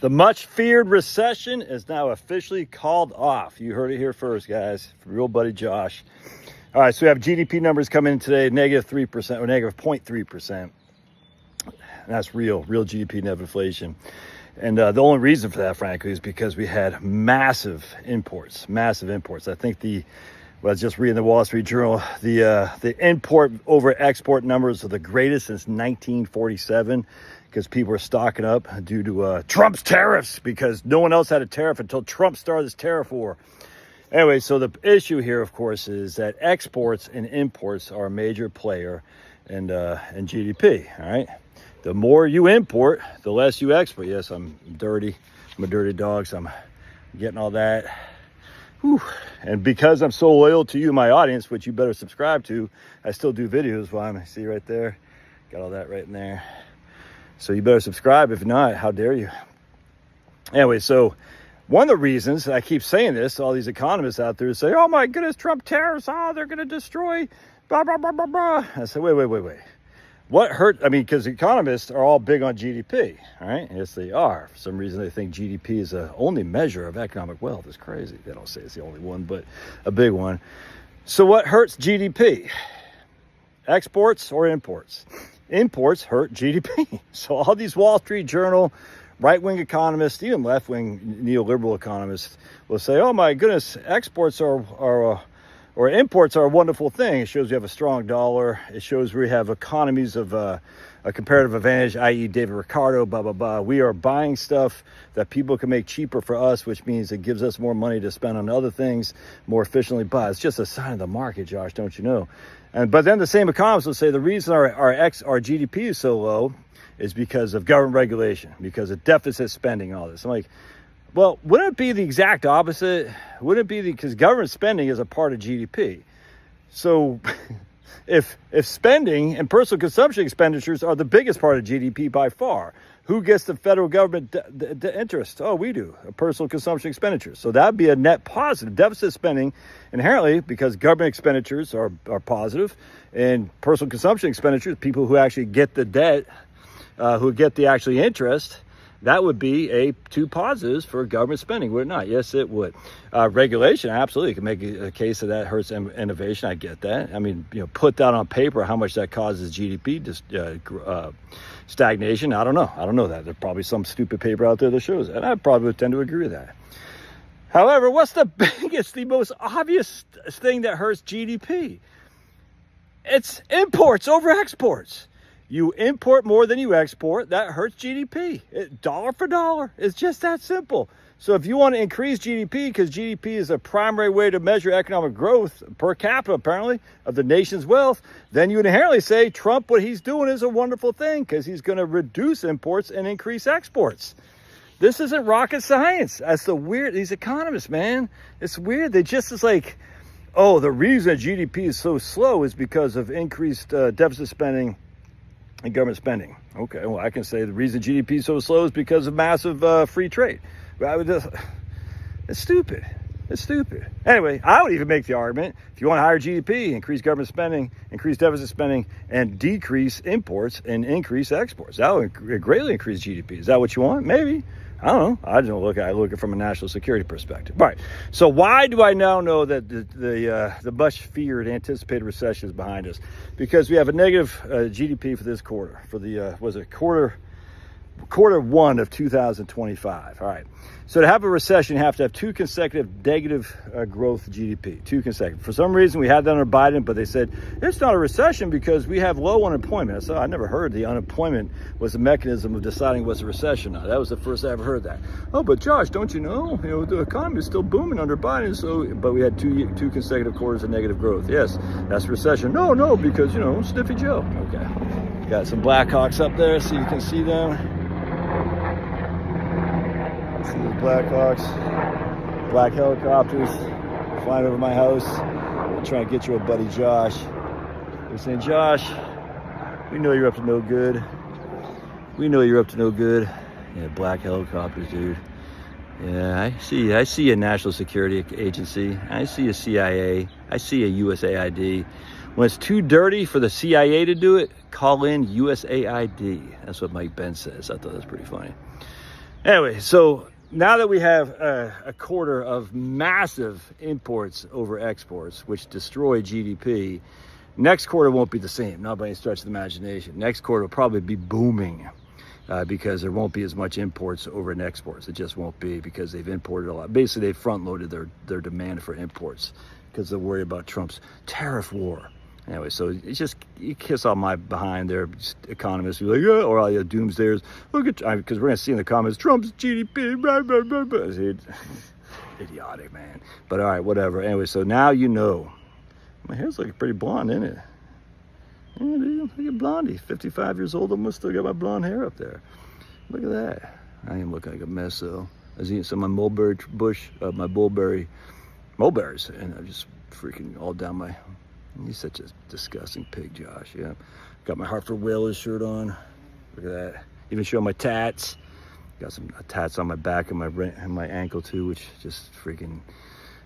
The much feared recession is now officially called off. You heard it here first, guys, from your old buddy Josh. All right, so we have GDP numbers coming in today, negative 3% or negative 0.3%. That's real GDP net inflation. And the only reason for that, frankly, is because we had massive imports. I think I was just reading the Wall Street Journal, the import over export numbers are the greatest since 1947 because people are stocking up due to Trump's tariffs, because no one else had a tariff until Trump started this tariff war. Anyway, so the issue here, of course, is that exports and imports are a major player in GDP, all right? The more you import, the less you export. Yes, I'm dirty. I'm a dirty dog, so I'm getting all that. Whew. And because I'm so loyal to you, my audience, which you better subscribe to, I still do videos while I'm, see right there? Got all that right in there. So you better subscribe. If not, how dare you? Anyway, so one of the reasons I keep saying this, all these economists out there say, oh my goodness, Trump tariffs, they're going to destroy, blah, blah, blah, blah, blah. I said, wait. What hurt? I mean, because economists are all big on GDP, all right? Yes, they are. For some reason, they think GDP is the only measure of economic wealth. It's crazy. They don't say it's the only one, but a big one. So what hurts GDP? Exports or imports? Imports hurt GDP. So all these Wall Street Journal, right-wing economists, even left-wing neoliberal economists will say, oh my goodness, exports or imports are a wonderful thing. It shows we have a strong dollar. It shows we have economies of a comparative advantage, i.e. David Ricardo, blah, blah, blah. We are buying stuff that people can make cheaper for us, which means it gives us more money to spend on other things more efficiently. But it's just a sign of the market, Josh, don't you know? But then the same economists will say the reason our GDP is so low is because of government regulation, because of deficit spending, all this. I'm like, well, wouldn't it be the exact opposite? Wouldn't it be because government spending is a part of GDP? So if spending and personal consumption expenditures are the biggest part of GDP by far, who gets the federal government the interest? Oh, we do, personal consumption expenditures. So that would be a net positive. Deficit spending inherently, because government expenditures are positive, and personal consumption expenditures, people who actually get the debt, who get the actually interest, that would be two positives for government spending, would it not? Yes, it would. Regulation, absolutely. You can make a case that hurts innovation. I get that. I mean, put that on paper, how much that causes GDP stagnation. I don't know that. There's probably some stupid paper out there that shows that. And I probably would tend to agree with that. However, what's the most obvious thing that hurts GDP? It's imports over exports. You import more than you export, that hurts GDP. Dollar for dollar. It's just that simple. So if you want to increase GDP, because GDP is a primary way to measure economic growth per capita, apparently, of the nation's wealth, then you would inherently say Trump, what he's doing is a wonderful thing because he's going to reduce imports and increase exports. This isn't rocket science. That's the weird, these economists, man. It's weird. It's like, oh, the reason GDP is so slow is because of increased deficit spending and government spending. Okay, well, I can say the reason GDP is so slow is because of massive free trade. It's stupid. It's stupid. Anyway, I would even make the argument, if you want higher GDP, increase government spending, increase deficit spending, and decrease imports and increase exports. That would greatly increase GDP. Is that what you want? Maybe. I don't know. I look at it from a national security perspective. All right. So why do I now know that the much feared anticipated recession is behind us? Because we have a negative GDP for this quarter, for the quarter one of 2025. All right. So to have a recession, you have to have two consecutive negative growth GDP, two consecutive. For some reason, we had that under Biden, but they said it's not a recession because we have low unemployment. So I never heard the unemployment was a mechanism of deciding what's a recession or not. That was the first I ever heard that. Oh, but Josh, don't you know the economy is still booming under Biden. But we had two consecutive quarters of negative growth. Yes, that's recession. No, because Sniffy Joe. Okay, got some Blackhawks up there, so you can see them. See those Blackhawks, black helicopters flying over my house. I'm trying to get your buddy Josh. They're saying, Josh, we know you're up to no good. Yeah, black helicopters, dude. Yeah, I see a national security agency. I see a CIA. I see a USAID. When it's too dirty for the CIA to do it, call in USAID. That's what Mike Ben says. I thought that was pretty funny. Anyway, so now that we have a quarter of massive imports over exports, which destroy GDP, next quarter won't be the same, not by any stretch of the imagination. Next quarter will probably be booming because there won't be as much imports over in exports. It just won't be because they've imported a lot. Basically, they've front-loaded their demand for imports because they're worried about Trump's tariff war. Anyway, so it's just, you kiss all my behind there, economists be like, yeah, or all the doomsdayers, look at, because we're going to see in the comments, Trump's GDP, blah, blah, blah, blah. Idiotic, man. But all right, whatever. Anyway, so now you know. My hair's looking pretty blonde, isn't it? Yeah, dude, look at Blondie, 55 years old, almost still got my blonde hair up there. Look at that. I am looking like a mess, though. I was eating some of my mulberry bush, my mulberries, and I'm just freaking all down my... He's such a disgusting pig, Josh. Yeah, got my Hartford Whalers shirt on. Look at that. Even showing my tats. Got some tats on my back and my ankle too, which just freaking.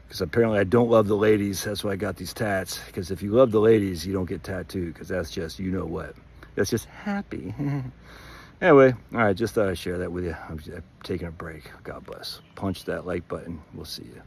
Because apparently I don't love the ladies. That's why I got these tats. Because if you love the ladies, you don't get tattooed. Because that's just, you know what? That's just happy. Anyway, all right. Just thought I'd share that with you. I'm taking a break. God bless. Punch that like button. We'll see you.